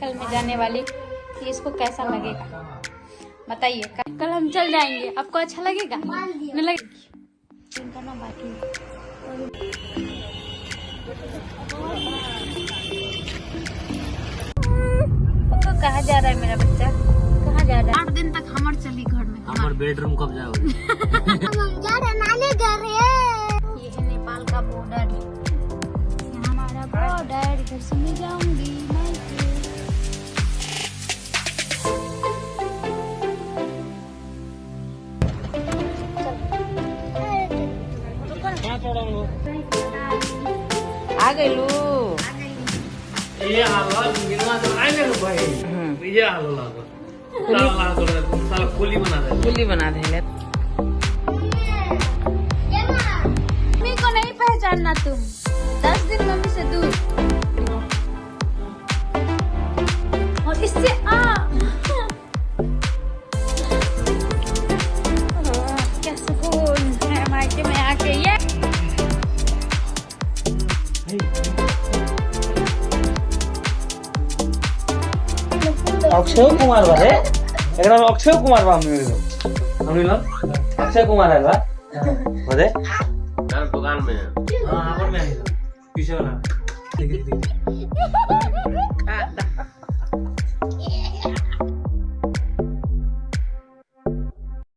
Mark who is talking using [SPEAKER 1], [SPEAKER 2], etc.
[SPEAKER 1] कल मैं जाने वाली कि इसको कैसा लगेगा बताइए। कल हम चल जाएंगे, आपको अच्छा लगेगा? नहीं लगेगा करना बाकी। तो कहाँ जा रहा है मेरा बच्चा? कहाँ जा रहा है? 8 दिन तक हमारे चली घर में।
[SPEAKER 2] हमारे बेडरूम कब जाओगे?
[SPEAKER 1] हम जा रहे नानी घर। ये है नेपाल का बॉर्डर, ये हमारा बॉर्डर। इधर से मैं जाऊंगी
[SPEAKER 3] आ गई लू।
[SPEAKER 2] ये हाल बिना तो आएंगे ना भाई। ये हाल साला कुली बना दे।
[SPEAKER 3] कुली बना दे।
[SPEAKER 1] मम्मी को नहीं पहचानना तुम, 10 दिन मम्मी से दूर। और इससे क्या सुकून है मायके में आके। ये
[SPEAKER 2] अक्षय कुमार बारे एकरा अक्षय कुमार बा हमनी लोग अक्षय कुमार है बा बदे यार दुकान में। हां यहाँ पर मैं आई पीछे वाला।